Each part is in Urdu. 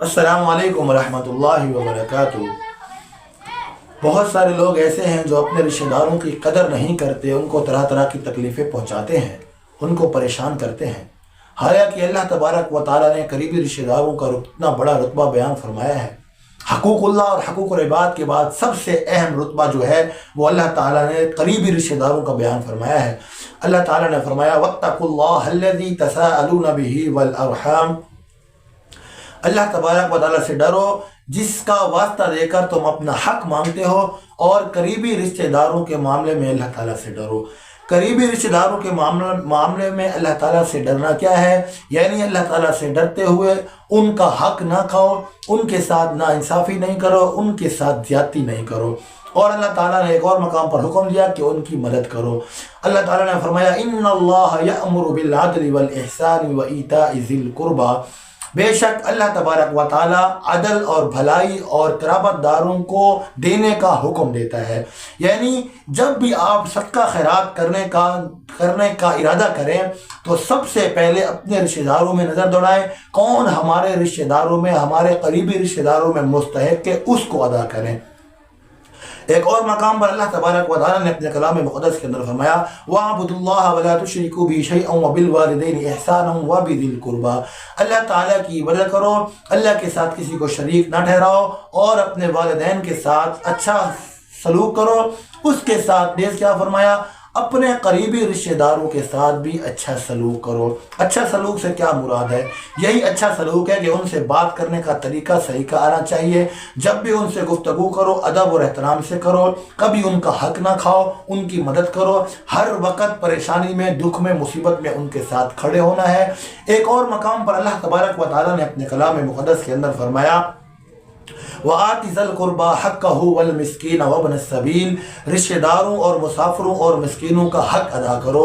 السلام علیکم ورحمۃ اللہ وبرکاتہ۔ بہت سارے لوگ ایسے ہیں جو اپنے رشتہ داروں کی قدر نہیں کرتے، ان کو طرح طرح کی تکلیفیں پہنچاتے ہیں، ان کو پریشان کرتے ہیں۔ حالانکہ اللہ تبارک و تعالیٰ نے قریبی رشتہ داروں کا اتنا بڑا رتبہ بیان فرمایا ہے۔ حقوق اللہ اور حقوق العباد کے بعد سب سے اہم رتبہ جو ہے وہ اللہ تعالیٰ نے قریبی رشتہ داروں کا بیان فرمایا ہے۔ اللہ تعالیٰ نے فرمایا وَاتَّقُوا اللَّهَ الَّذِي تَسَاءَلُونَ بِهِ وَالْأَرْحَامَ، اللہ تبارک و تعالیٰ سے ڈرو جس کا واسطہ دے کر تم اپنا حق مانگتے ہو، اور قریبی رشتہ داروں کے معاملے میں اللہ تعالیٰ سے ڈرو۔ قریبی رشتہ داروں کے معاملے میں اللہ تعالیٰ سے ڈرنا کیا ہے؟ یعنی اللہ تعالیٰ سے ڈرتے ہوئے ان کا حق نہ کھاؤ، ان کے ساتھ ناانصافی نہیں کرو، ان کے ساتھ زیادتی نہیں کرو۔ اور اللہ تعالیٰ نے ایک اور مقام پر حکم دیا کہ ان کی مدد کرو۔ اللہ تعالیٰ نے فرمایا ان اللہ یأمر بالعدل والإحسان وإیتاء ذی القربى، بے شک اللہ تبارک و تعالیٰ عدل اور بھلائی اور قرابت داروں کو دینے کا حکم دیتا ہے۔ یعنی جب بھی آپ صدقہ خیرات کرنے کا ارادہ کریں تو سب سے پہلے اپنے رشتہ داروں میں نظر دوڑائیں، کون ہمارے رشتہ داروں میں، ہمارے قریبی رشتہ داروں میں مستحق ہے، اس کو ادا کریں۔ ایک اور مقام پر اللہ تبارک و تعالیٰ نے اپنے کلام مقدس کے اندر فرمایا وَاعْبُدُوا اللَّهَ وَلَا تُشْرِكُوا بِهِ شَيْئًا وَبِالْوَالِدَيْنِ إِحْسَانًا وَبِذِي الْقُرْبَى، اللہ تعالیٰ کی عبادت کرو، اللہ کے ساتھ کسی کو شریک نہ ٹھہراؤ، اور اپنے والدین کے ساتھ اچھا سلوک کرو۔ اس کے ساتھ نیز کیا فرمایا؟ اپنے قریبی رشتہ داروں کے ساتھ بھی اچھا سلوک کرو۔ اچھا سلوک سے کیا مراد ہے؟ یہی اچھا سلوک ہے کہ ان سے بات کرنے کا طریقہ صحیح کا آنا چاہیے، جب بھی ان سے گفتگو کرو ادب اور احترام سے کرو، کبھی ان کا حق نہ کھاؤ، ان کی مدد کرو، ہر وقت پریشانی میں، دکھ میں، مصیبت میں ان کے ساتھ کھڑے ہونا ہے۔ ایک اور مقام پر اللہ تبارک و تعالیٰ نے اپنے کلام مقدس کے اندر فرمایا وَآتِ ذَا الْقُرْبَى حَقَّهُ وَالْمِسْكِينَ وَابْنَ السَّبِيلِ، رشتہ داروں اور مسافروں اور مسکینوں کا حق ادا کرو۔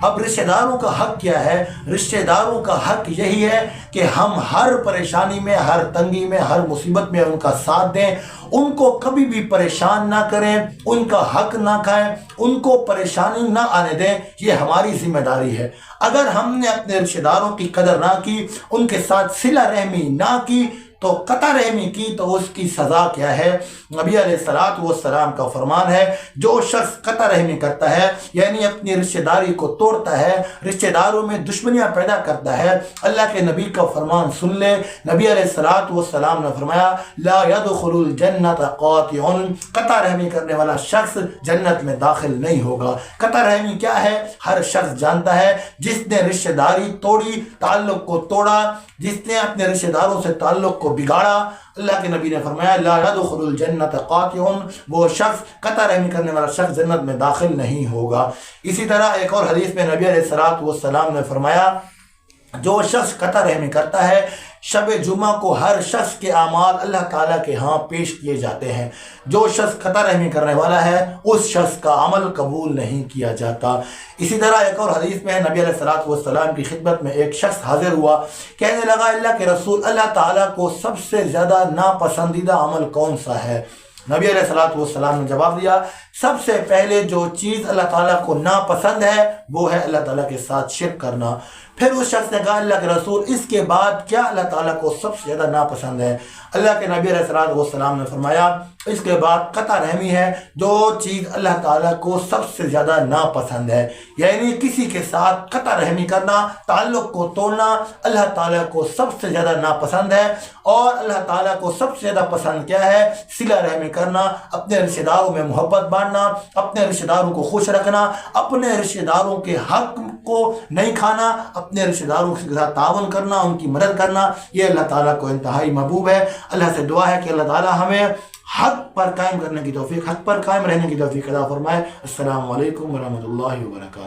اب رشتہ داروں کا حق کیا ہے؟ رشتہ داروں کا حق یہی ہے کہ ہم ہر پریشانی میں، ہر تنگی میں، ہر مصیبت میں ان کا ساتھ دیں، ان کو کبھی بھی پریشان نہ کریں، ان کا حق نہ کھائیں، ان کو پریشانی نہ آنے دیں، یہ ہماری ذمہ داری ہے۔ اگر ہم نے اپنے رشتہ داروں کی قدر نہ کی، ان کے ساتھ صلہ رحمی نہ کی، تو قطع رحمی کی، تو اس کی سزا کیا ہے؟ نبی علیہ السلام کا فرمان ہے جو شخص قطع رحمی کرتا ہے، یعنی اپنی رشتہ داری کو توڑتا ہے، رشتہ داروں میں دشمنیاں پیدا کرتا ہے، اللہ کے نبی کا فرمان سن لے۔ نبی علیہ السلام نے فرمایا لا يدخل الجنت قاطع، قطع رحمی کرنے والا شخص جنت میں داخل نہیں ہوگا۔ قطع رحمی کیا ہے؟ ہر شخص جانتا ہے جس نے رشتہ داری توڑی، تعلق کو توڑا، جس نے اپنے رشتہ داروں سے تعلق کو بگاڑا، اللہ کے نبی نے فرمایا لا يدخل الجنت قاطع، وہ شخص قطع رحمی کرنے والا شخص جنت میں داخل نہیں ہوگا۔ اسی طرح ایک اور حدیث میں نبی علیہ السلام نے فرمایا جو شخص قطع رحمی کرتا ہے، شب جمعہ کو ہر شخص کے اعمال اللہ تعالیٰ کے ہاں پیش کیے جاتے ہیں، جو شخص قطع رحمی کرنے والا ہے اس شخص کا عمل قبول نہیں کیا جاتا۔ اسی طرح ایک اور حدیث میں نبی علیہ السلام کی خدمت میں ایک شخص حاضر ہوا، کہنے لگا اللہ کے رسول، اللہ تعالیٰ کو سب سے زیادہ ناپسندیدہ عمل کون سا ہے؟ نبی علیہ السلام نے جواب دیا سب سے پہلے جو چیز اللہ تعالیٰ کو ناپسند ہے وہ ہے اللہ تعالیٰ کے ساتھ شرک کرنا۔ پھر اس شخص نے کہا اللہ کے رسول اس کے بعد کیا اللہ تعالیٰ کو سب سے زیادہ ناپسند ہے؟ اللہ کے نبی علیہ السلام نے فرمایا اس کے بعد قطع رحمی ہے، جو چیز اللہ تعالیٰ کو سب سے زیادہ ناپسند ہے، یعنی کسی کے ساتھ قطع رحمی کرنا، تعلق کو توڑنا اللہ تعالیٰ کو سب سے زیادہ ناپسند ہے۔ اور اللہ تعالیٰ کو سب سے زیادہ پسند کیا ہے؟ صلہ رحمی کرنا، اپنے رشتہ داروں میں محبت بانٹنا، اپنے رشتہ داروں کو خوش رکھنا، اپنے رشتہ داروں کے حق کو نہیں کھانا، اپنے رشتہ داروں کے ساتھ تعاون کرنا، ان کی مدد کرنا، یہ اللہ تعالیٰ کو انتہائی محبوب ہے۔ اللہ سے دعا ہے کہ اللہ تعالیٰ ہمیں حق پر قائم کرنے کی توفیق، حق پر قائم رہنے کی توفیق عطا فرمائے۔ السلام علیکم ورحمۃ اللہ وبرکاتہ۔